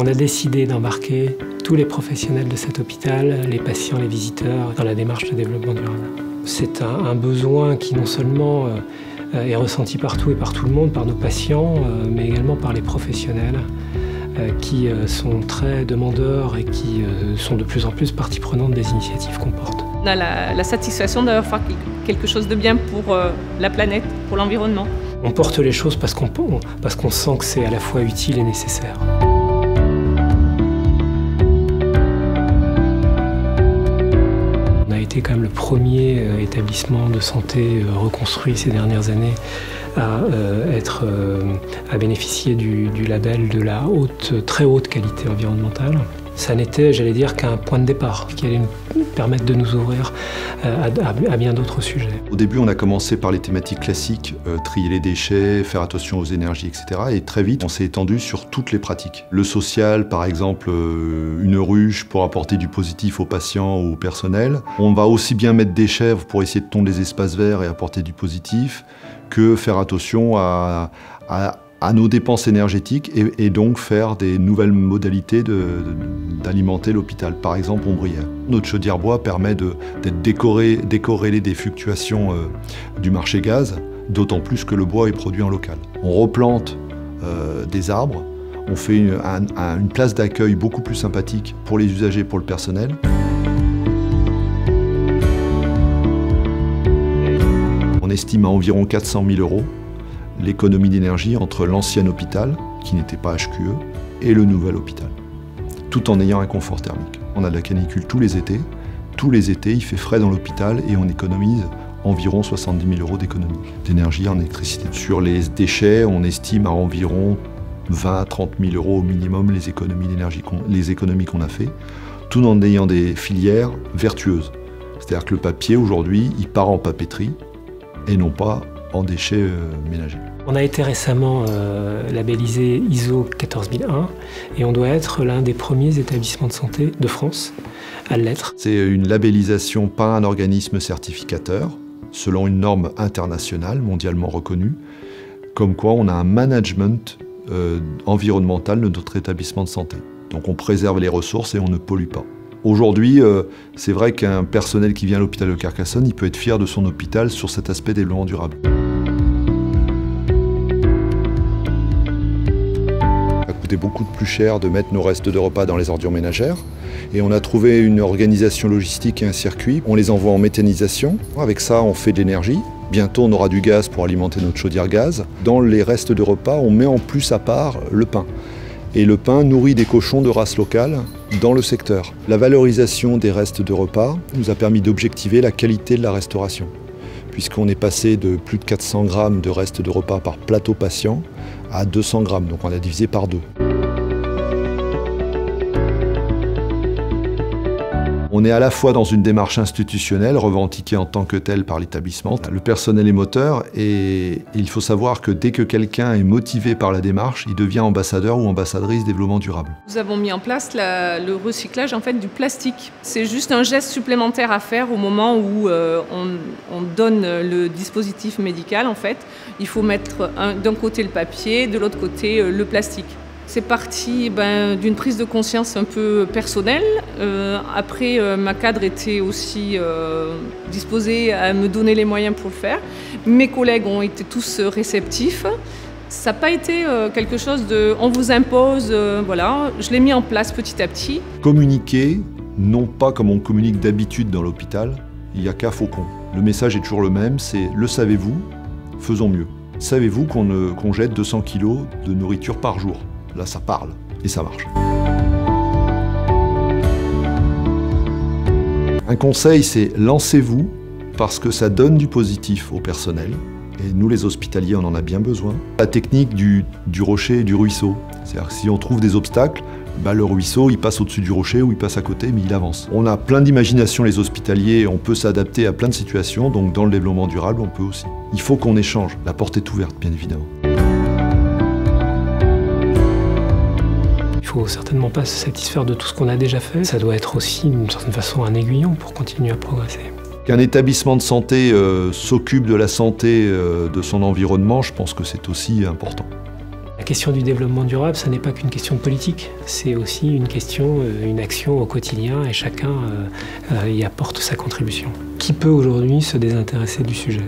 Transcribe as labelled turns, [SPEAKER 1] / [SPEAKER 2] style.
[SPEAKER 1] On a décidé d'embarquer tous les professionnels de cet hôpital, les patients, les visiteurs, dans la démarche de développement durable. C'est un besoin qui non seulement est ressenti partout et par tout le monde, par nos patients, mais également par les professionnels qui sont très demandeurs et qui sont de plus en plus partie prenante des initiatives qu'on porte.
[SPEAKER 2] On a la satisfaction d'avoir fait quelque chose de bien pour la planète, pour l'environnement.
[SPEAKER 1] On porte les choses parce qu'on sent que c'est à la fois utile et nécessaire. On a été quand même le premier établissement de santé reconstruit ces dernières années à bénéficier du label de la très haute qualité environnementale. Ça n'était, j'allais dire, qu'un point de départ qui allait nous permettre de nous ouvrir à bien d'autres sujets.
[SPEAKER 3] Au début, on a commencé par les thématiques classiques, trier les déchets, faire attention aux énergies, etc. Et très vite, on s'est étendu sur toutes les pratiques. Le social, par exemple, une ruche pour apporter du positif aux patients ou au personnel. On va aussi bien mettre des chèvres pour essayer de tondre les espaces verts et apporter du positif, que faire attention à nos dépenses énergétiques et donc faire des nouvelles modalités d'alimenter l'hôpital, par exemple ombrière. Notre chaudière bois permet d'être décorrélé des fluctuations du marché gaz, d'autant plus que le bois est produit en local. On replante des arbres, on fait une place d'accueil beaucoup plus sympathique pour les usagers, pour le personnel. On estime à environ 400 000 € l'économie d'énergie entre l'ancien hôpital, qui n'était pas HQE, et le nouvel hôpital, tout en ayant un confort thermique. On a de la canicule tous les étés. Tous les étés, il fait frais dans l'hôpital et on économise environ 70 000 € d'économie d'énergie en électricité. Sur les déchets, on estime à environ 20 à 30 000 € au minimum les économies d'énergie, les économies qu'on a fait, tout en ayant des filières vertueuses. C'est-à-dire que le papier, aujourd'hui, il part en papeterie et non pas en déchets ménagers.
[SPEAKER 1] On a été récemment labellisé ISO 14001 et on doit être l'un des premiers établissements de santé de France à l'être.
[SPEAKER 3] C'est une labellisation par un organisme certificateur, selon une norme internationale, mondialement reconnue, comme quoi on a un management environnemental de notre établissement de santé. Donc on préserve les ressources et on ne pollue pas. Aujourd'hui, c'est vrai qu'un personnel qui vient à l'hôpital de Carcassonne, il peut être fier de son hôpital sur cet aspect développement durable. Ça a coûté beaucoup plus cher de mettre nos restes de repas dans les ordures ménagères. Et on a trouvé une organisation logistique et un circuit. On les envoie en méthanisation. Avec ça, on fait de l'énergie. Bientôt, on aura du gaz pour alimenter notre chaudière gaz. Dans les restes de repas, on met en plus à part le pain. Et le pain nourrit des cochons de race locale dans le secteur. La valorisation des restes de repas nous a permis d'objectiver la qualité de la restauration, puisqu'on est passé de plus de 400 grammes de restes de repas par plateau patient à 200 grammes, donc on a divisé par 2. On est à la fois dans une démarche institutionnelle, revendiquée en tant que telle par l'établissement. Le personnel est moteur et il faut savoir que dès que quelqu'un est motivé par la démarche, il devient ambassadeur ou ambassadrice développement durable.
[SPEAKER 2] Nous avons mis en place le recyclage du plastique. C'est juste un geste supplémentaire à faire au moment où on donne le dispositif médical. Il faut mettre d'un côté le papier, de l'autre côté le plastique. C'est parti d'une prise de conscience un peu personnelle. Après, ma cadre était aussi disposée à me donner les moyens pour le faire. Mes collègues ont été tous réceptifs. Ça n'a pas été quelque chose de « on vous impose », voilà. Je l'ai mis en place petit à petit.
[SPEAKER 3] Communiquer, non pas comme on communique d'habitude dans l'hôpital, il n'y a qu'à Faucon. Le message est toujours le même, c'est « le savez-vous, faisons mieux ». Savez-vous qu'on jette 200 kg de nourriture par jour ? Là, ça parle et ça marche. Un conseil, c'est lancez-vous parce que ça donne du positif au personnel. Et nous, les hospitaliers, on en a bien besoin. La technique du rocher et du ruisseau. C'est-à-dire que si on trouve des obstacles, le ruisseau, il passe au-dessus du rocher ou il passe à côté, mais il avance. On a plein d'imagination, les hospitaliers, on peut s'adapter à plein de situations, donc dans le développement durable, on peut aussi. Il faut qu'on échange. La porte est ouverte, bien évidemment.
[SPEAKER 1] Il ne faut certainement pas se satisfaire de tout ce qu'on a déjà fait. Ça doit être aussi, d'une certaine façon, un aiguillon pour continuer à progresser.
[SPEAKER 3] Qu'un établissement de santé s'occupe de la santé de son environnement, je pense que c'est aussi important.
[SPEAKER 1] La question du développement durable, ce n'est pas qu'une question de politique, c'est aussi une question, une action au quotidien et chacun y apporte sa contribution. Qui peut aujourd'hui se désintéresser du sujet ?